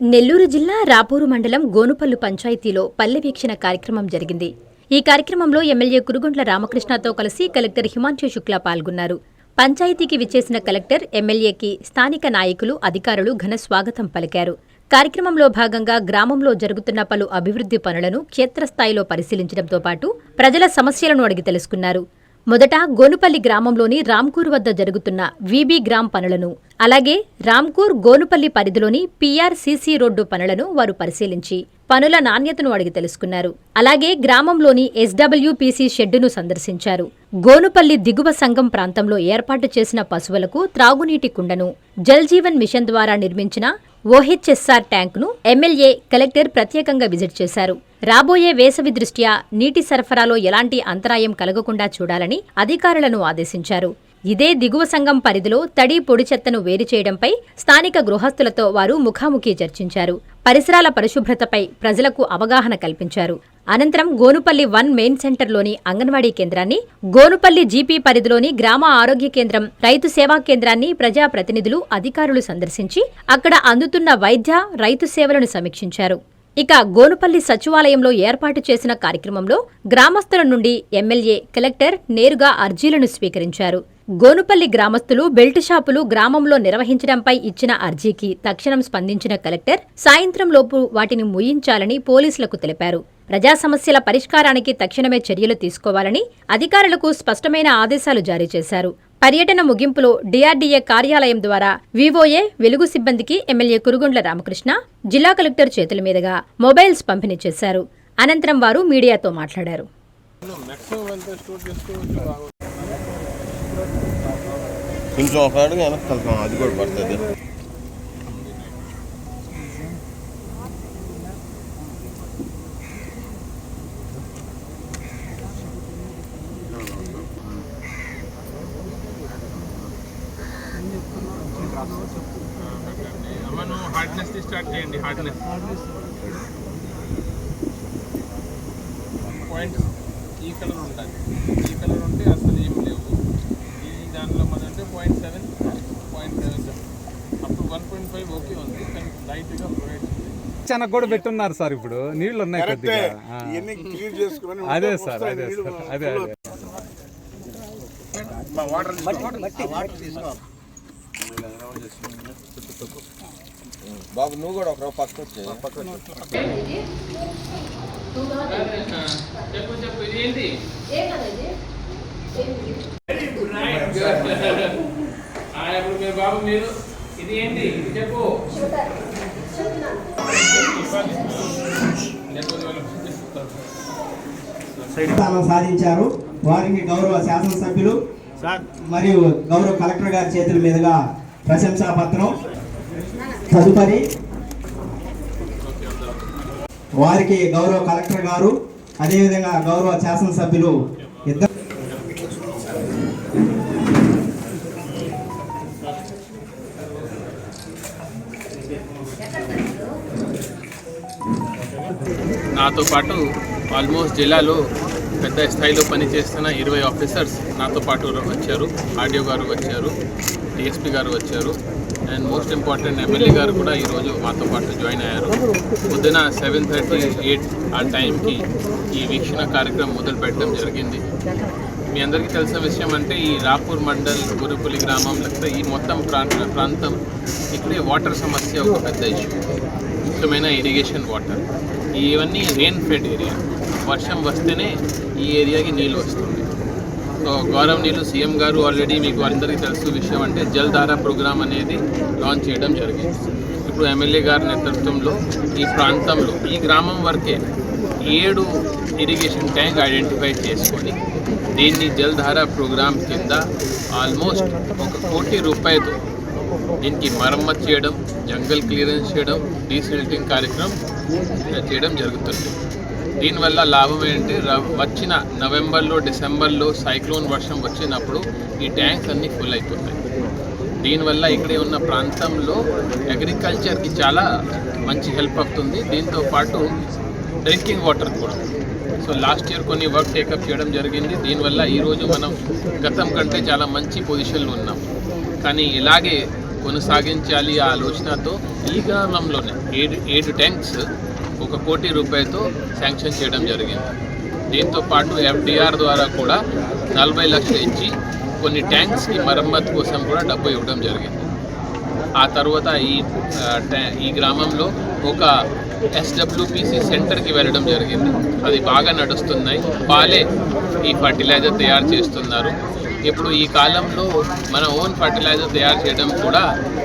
నెల్లూరు జిల్లా రాపూరు మండలం గోనుపల్లు పంచాయతీలో పల్లె వీక్షణ కార్యక్రమం జరిగింది. ఈ కార్యక్రమంలో ఎమ్మెల్యే కురుగుంట్ల రామకృష్ణతో కలిసి కలెక్టర్ హిమాంశు శుక్లా పాల్గొన్నారు. పంచాయతీకి విచ్చేసిన కలెక్టర్, ఎమ్మెల్యేకి స్థానిక నాయకులు, అధికారులు ఘన స్వాగతం పలికారు. కార్యక్రమంలో భాగంగా గ్రామంలో జరుగుతున్న పలు అభివృద్ధి పనులను క్షేత్రస్థాయిలో పరిశీలించడంతో పాటు ప్రజల సమస్యలను అడిగి తెలుసుకున్నారు. మొదట గోనుపల్లి గ్రామంలోని రామ్కూర్ వద్ద జరుగుతున్న వీబీ గ్రామ్ పనులను, అలాగే రామ్కూర్ గోనుపల్లి పరిధిలోని పీఆర్సీసీ రోడ్డు పనులను వారు పరిశీలించి పనుల నాణ్యతను అడిగి తెలుసుకున్నారు. అలాగే గ్రామంలోని ఎస్డబ్ల్యూపీసీ షెడ్డును సందర్శించారు. గోనుపల్లి దిగువ సంఘం ప్రాంతంలో ఏర్పాటు చేసిన పశువులకు త్రాగునీటి కుండను, జల్ జీవన్ మిషన్ ద్వారా నిర్మించిన ఓహెచ్ఎస్ఆర్ ట్యాంకును ఎమ్మెల్యే, కలెక్టర్ ప్రత్యేకంగా విజిట్ చేశారు. రాబోయే వేసవి దృష్ట్యా నీటి సరఫరాలో ఎలాంటి అంతరాయం కలగకుండా చూడాలని అధికారులను ఆదేశించారు. ఇదే దిగువ సంఘం పరిధిలో తడి, పొడి చెత్తను వేరు చేయడంపై స్థానిక గృహస్థులతో వారు ముఖాముఖి చర్చించారు. పరిసరాల పరిశుభ్రతపై ప్రజలకు అవగాహన కల్పించారు. అనంతరం గోనుపల్లి 1 మెయిన్ సెంటర్లోని అంగన్వాడీ కేంద్రాన్ని, గోనుపల్లి జీపీ పరిధిలోని గ్రామ ఆరోగ్య కేంద్రం, రైతు సేవా కేంద్రాన్ని ప్రజాప్రతినిధులు, అధికారులు సందర్శించి అక్కడ అందుతున్న వైద్య, రైతు సేవలను సమీక్షించారు. ఇక గోనుపల్లి సచివాలయంలో ఏర్పాటు చేసిన కార్యక్రమంలో గ్రామస్తుల నుండి ఎమ్మెల్యే, కలెక్టర్ నేరుగా అర్జీలను స్వీకరించారు. గోనుపల్లి గ్రామస్తులు బెల్ట్ షాపులు గ్రామంలో నిర్వహించడంపై ఇచ్చిన అర్జీకి తక్షణం స్పందించిన కలెక్టర్ సాయంత్రంలోపు వాటిని ముయించాలని పోలీసులకు తెలిపారు. ప్రజా సమస్యల పరిష్కారానికి తక్షణమే చర్యలు తీసుకోవాలని అధికారులకు స్పష్టమైన ఆదేశాలు జారీ చేశారు. పర్యటన ముగింపులో డిఆర్డీఏ కార్యాలయం ద్వారా వీవోఏ, వెలుగు సిబ్బందికి ఎమ్మెల్యే కురుగుంట్ల రామకృష్ణ, జిల్లా కలెక్టర్ చేతుల మీదుగా మొబైల్స్ పంపిణీ చేశారు. అనంతరం వారు మీడియాతో మాట్లాడారు. కొంచెం ఒక అడుగు వెనక్కి వెళ్తాం, అది కూడా పడుతుంది. హార్డ్నెస్ స్టార్ట్ చేయండి. హార్డ్నెస్ పాయింట్స్ ఈ కలర్ ఉంటుంది. ఈ కలర్ ఉంటే అసలు ఏం లేవు. ఈ దాంట్లో మనదంటే 0.7 అప్పుడు 1.5 ఓకే ఉంది, కానీ లైట్గా ఫ్లోరైడ్ ఉంది. చెనక్ కూడా పెట్టున్నారు సార్. ఇప్పుడు నీళ్లు ఉన్నాయి కొద్దిగా. అదే సార్, అదే సార్, అదే అదే బాబు, నువ్వు కూడా ఒక పక్క వచ్చే. చెప్పు ఇది ఏంటి? ఇప్పుడు మీరు బాబు, మీరు ఇది ఏంటి చెప్పు. సాధించారు. వారికి గౌరవ శాసనసభ్యులు మరియు గౌరవ కలెక్టర్ గారి చేతుల మీదుగా ప్రశంసా పత్రం. తదుపరి వారికి గౌరవ కలెక్టర్ గారు, అదేవిధంగా గౌరవ శాసనసభ్యులు ఇద్దరు నాతో పాటు ఆల్మోస్ట్ జిల్లాలో పెద్ద స్థాయిలో పనిచేస్తున్న 20 ఆఫీసర్స్ నాతో పాటు వచ్చారు. ఆర్డీఓ గారు వచ్చారు, డిఎస్పీ గారు వచ్చారు, అండ్ మోస్ట్ ఇంపార్టెంట్ ఎమ్మెల్యే గారు కూడా ఈరోజు మాతో పాటు జాయిన్ అయ్యారు. పొద్దున 7:38 ఆ టైంకి ఈ వీక్షణ కార్యక్రమం మొదలు పెట్టడం జరిగింది. మీ అందరికీ తెలిసిన విషయం అంటే ఈ రాపూర్ మండల్, గోనుపల్లి గ్రామం, లేకపోతే ఈ మొత్తం ప్రాంతం ఇక్కడే వాటర్ సమస్య ఒక పెద్ద ఇష్యూ. ముఖ్యమైన ఇరిగేషన్ వాటర్. ఇవన్నీ రెయిన్ ఫెడ్ ఏరియా. వర్షం వస్తేనే ఈ ఏరియాకి నీళ్ళు వస్తుంది. సో గౌరవనీయులు సీఎం గారు ఆల్రెడీ మీకు అందరికీ తెలుసు విషయం అంటే జల్ధార ప్రోగ్రామ్ అనేది లాంచ్ చేయడం జరిగింది. ఇప్పుడు ఎమ్మెల్యే గారి నేతృత్వంలో ఈ ప్రాంతంలో, ఈ గ్రామం వరకే 7 ఇరిగేషన్ ట్యాంక్ ఐడెంటిఫై చేసుకొని దీన్ని జల్ధార ప్రోగ్రామ్ కింద ఆల్మోస్ట్ 1 కోటి రూపాయలతో దీనికి మరమ్మతు చేయడం, జంగల్ క్లియరెన్స్ చేయడం, డీసిల్టింగ్ కార్యక్రమం చేయడం జరుగుతుంది. దీనివల్ల లాభం ఏంటంటే వచ్చిన నవంబర్లో, డిసెంబర్లో సైక్లోన్ వర్షం వచ్చినప్పుడు ఈ ట్యాంక్స్ అన్నీ ఫుల్ అయిపోతాయి. దీనివల్ల ఇక్కడే ఉన్న ప్రాంతంలో అగ్రికల్చర్కి చాలా మంచి హెల్ప్ అవుతుంది. దీంతో పాటు డ్రింకింగ్ వాటర్ కూడా. సో లాస్ట్ ఇయర్ కొన్ని వర్క్ టేకప్ చేయడం జరిగింది. దీనివల్ల ఈరోజు మనం గతం కంటే చాలా మంచి పొజిషన్లో ఉన్నాం. కానీ ఇలాగే కొనసాగించాలి ఆ ఆలోచనతో ఈ గ్రామంలోనే 7 ట్యాంక్స్ 1 కోటి రూపాయలతో శాంక్షన్ చేయడం జరిగింది. దీంతో పాటు FDR ద్వారా కూడా 40 లక్షలు ఇచ్చి కొన్ని ట్యాంక్స్కి మరమ్మతు కోసం కూడా డబ్బు ఇవ్వడం జరిగింది. ఆ తర్వాత ఈ గ్రామంలో ఒక SWPC సెంటర్కి వెళ్ళడం జరిగింది. అది బాగా నడుస్తున్నాయి. వాళ్ళే ఈ ఫర్టిలైజర్ తయారు చేస్తున్నారు. ఇప్పుడు ఈ కాలంలో మన ఓన్ ఫర్టిలైజర్ తయారు చేయడం కూడా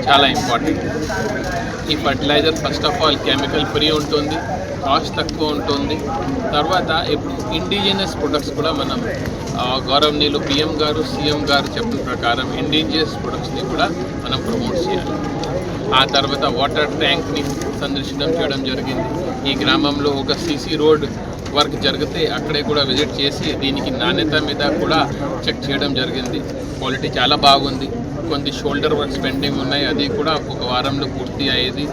చాలా ఇంపార్టెంట్. ఈ fertiliser first of all chemical free ఉంటుంది, కాస్ట్ తక్కువ ఉంటుంది. తర్వాత ఇప్పుడు ఇండిజినస్ ప్రొడక్ట్స్ కూడా మనం గౌరవనీయులు PM గారు CM గారు చెప్పిన ప్రకారం ఇండిజినస్ ప్రొడక్ట్స్ని కూడా మనం ప్రమోట్ చేయాలి. ఆ తర్వాత వాటర్ ట్యాంక్ని సందర్శనం చేయడం జరిగింది. ఈ గ్రామంలో ఒక CC రోడ్ వర్క్ జరిగితే అక్కడే కూడా విజిట్ చేసి దీనికి నాణ్యత మీద కూడా చెక్ చేయడం జరిగింది. క్వాలిటీ చాలా బాగుంది. కొన్ని షోల్డర్ వర్క్స్ పెండింగ్ ఉన్నాయి, అది కూడా ఒక వారంలో పూర్తి అయ్యేది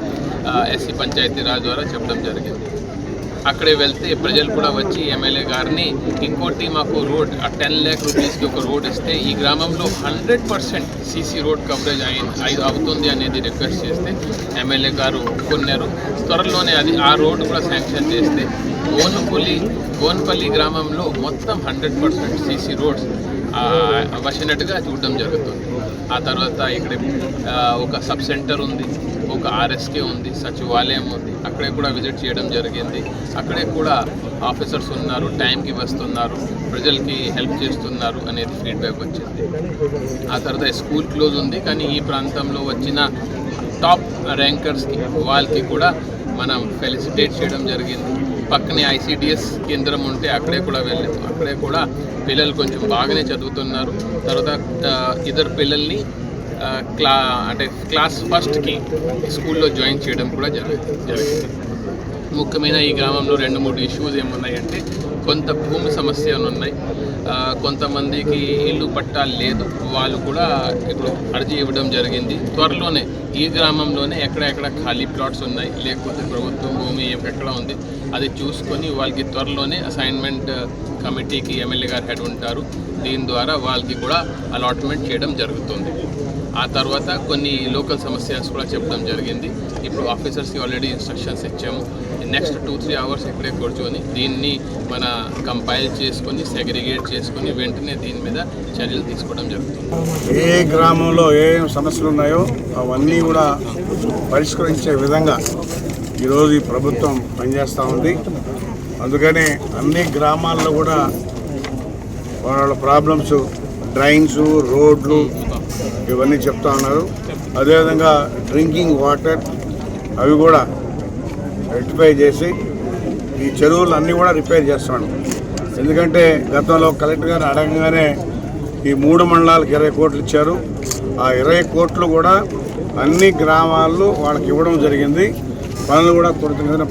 SC పంచాయతీరాజ్ ద్వారా చెప్పడం జరిగింది. అక్కడే వెళ్తే ప్రజలు కూడా వచ్చి ఎమ్మెల్యే గారిని ఇంకోటి మాకు రోడ్ 10 lakh రూపీస్కి ఒక రోడ్ ఇస్తే ఈ గ్రామంలో 100% CC రోడ్ కవరేజ్ అవుతుంది అనేది రిక్వెస్ట్ చేస్తే ఎమ్మెల్యే గారు కొన్నారు. త్వరలోనే ఆ రోడ్డు కూడా శాంక్షన్ చేస్తే గోన్పల్లి గ్రామంలో మొత్తం 100% CC రోడ్స్ వచ్చినట్టుగా చూడడం జరుగుతుంది. ఆ తర్వాత ఇక్కడ ఒక సబ్ సెంటర్ ఉంది, ఒక RSK ఉంది, సచివాలయం ఉంది. అక్కడే కూడా విజిట్ చేయడం జరిగింది. అక్కడే కూడా ఆఫీసర్స్ ఉన్నారు, టైంకి వస్తున్నారు, ప్రజలకి హెల్ప్ చేస్తున్నారు అనేది ఫీడ్బ్యాక్ వచ్చింది. ఆ తర్వాత స్కూల్ క్లోజ్ ఉంది, కానీ ఈ ప్రాంతంలో వచ్చిన టాప్ ర్యాంకర్స్కి వాళ్ళకి కూడా మనం ఫెలిసిటేట్ చేయడం జరిగింది. పక్కనే ICDS కేంద్రం ఉంటే అక్కడే కూడా వెళ్ళాము. అక్కడే కూడా పిల్లలు కొంచెం బాగానే చదువుతున్నారు. తర్వాత ఇద్దరు పిల్లల్ని క్లాస్ ఫస్ట్కి స్కూల్లో జాయిన్ చేయడం కూడా జరిగింది. ముఖ్యమైన ఈ గ్రామంలో 2-3 ఇష్యూస్ ఏమున్నాయంటే కొంత భూమి సమస్యలు ఉన్నాయి, కొంతమందికి ఇల్లు పట్టాలు లేదు, వాళ్ళు కూడా ఇప్పుడు అర్జీ ఇవ్వడం జరిగింది. త్వరలోనే ఈ గ్రామంలోనే ఎక్కడెక్కడ ఖాళీ ప్లాట్స్ ఉన్నాయి, లేకపోతే ప్రభుత్వం భూమి ఎక్కడ ఉంది అది చూసుకొని వాళ్ళకి త్వరలోనే అసైన్మెంట్ కమిటీకి ఎమ్మెల్యే గారు హెడ్ ఉంటారు. దీని ద్వారా వాళ్ళకి కూడా అలాట్మెంట్ చేయడం జరుగుతుంది. ఆ తర్వాత కొన్ని లోకల్ సమస్యస్ కూడా చెప్పడం జరిగింది. ఇప్పుడు ఆఫీసర్స్కి ఆల్రెడీ ఇన్స్ట్రక్షన్స్ ఇచ్చాము. నెక్స్ట్ 2-3 అవర్స్ ఇక్కడే కూర్చొని దీన్ని మన కంపైల్ చేసుకొని సెగ్రిగేట్ చేసుకొని వెంటనే దీని మీద చర్యలు తీసుకోవడం జరుగుతుంది. ఏ గ్రామంలో ఏ సమస్యలు ఉన్నాయో అవన్నీ కూడా పరిష్కరించే విధంగా ఈరోజు ఈ ప్రభుత్వం పనిచేస్తూ ఉంది. అందుకని అన్ని గ్రామాల్లో కూడా వాళ్ళ ప్రాబ్లమ్స్, డ్రైన్స్, రోడ్లు ఇవన్నీ చెప్తా ఉన్నారు. అదేవిధంగా డ్రింకింగ్ వాటర్ అవి కూడా రెక్టిఫై చేసి ఈ చెరువులు అన్నీ కూడా రిపేర్ చేస్తాను. ఎందుకంటే గతంలో కలెక్టర్ గారు అడగగానే ఈ 3 మండలాలకు 20 కోట్లు ఇచ్చారు. ఆ 20 కోట్లు కూడా అన్ని గ్రామాల్లో వాళ్ళకి ఇవ్వడం జరిగింది. పనులు కూడా త్వరితగతిన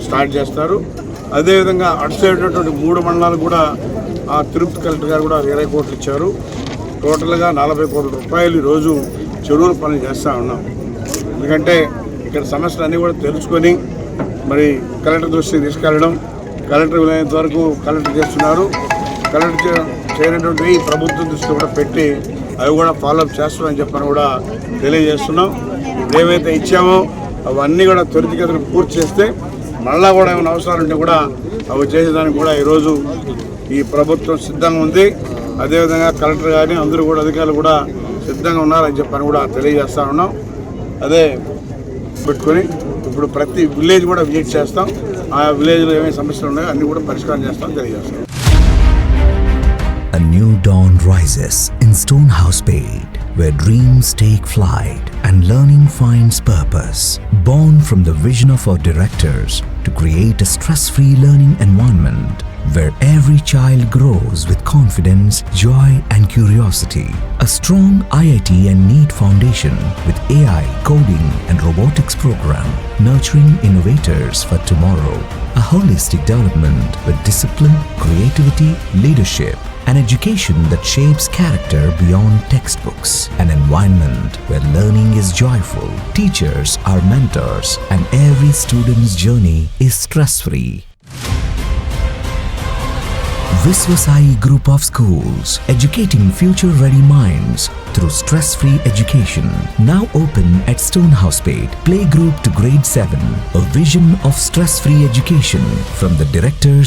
స్టార్ట్ చేస్తారు. అదేవిధంగా అటు సైడ్ ఉన్నటువంటి 3 మండలాలు కూడా ఆ తిరుపతి కలెక్టర్ గారు కూడా 20 కోట్లు ఇచ్చారు. టోటల్గా 40 కోట్ల రూపాయలు ఈరోజు చెరువుల పనులు చేస్తూ ఉన్నాం. ఎందుకంటే ఇక్కడ సమస్యలు అన్నీ కూడా తెలుసుకొని మరి కలెక్టర్ దృష్టికి తీసుకెళ్ళడం, కలెక్టర్ వీలైనంత వరకు కలెక్టర్ చేస్తున్నారు. కలెక్టర్ చేయనటువంటి ప్రభుత్వం దృష్టి కూడా పెట్టి అవి కూడా ఫాలోఅప్ చేస్తున్నామని చెప్పని కూడా తెలియజేస్తున్నాం. ఏవైతే ఇచ్చామో అవన్నీ కూడా త్వరితగతిన పూర్తి చేస్తే మళ్ళా కూడా ఏమైనా అవసరాలు ఉంటే కూడా అవి చేసేదానికి కూడా ఈరోజు ఈ ప్రభుత్వం సిద్ధంగా ఉంది. అదేవిధంగా కలెక్టర్ గారిని అందరూ కూడా అధికారులు కూడా సిద్ధంగా ఉన్నారని చెప్పని కూడా తెలియజేస్తా ఉన్నాం. అదే పెట్టుకొని ఇప్పుడు ప్రతి విలేజ్ కూడా విజిట్ చేస్తాం. ఆ విలేజ్లో ఏమేమి సమస్యలు ఉన్నాయో అన్ని కూడా పరిష్కారం చేస్తాం తెలియజేస్తాం. A new dawn rises in Stonehouse Paid, where dreams take flight and learning finds purpose. Born from the vision of our directors to create a stress-free learning environment where every child grows with confidence, joy and curiosity. A strong IIT and NEET foundation with AI, coding and robotics program nurturing innovators for tomorrow. A holistic development with discipline, creativity, leadership, an education that shapes character beyond textbooks, an environment where learning is joyful, teachers are mentors, and every student's journey is stress-free. Viswasai Group of Schools, educating future-ready minds through stress-free education. Now open at Stonehousepet, playgroup to grade 7. A vision of stress-free education from the directors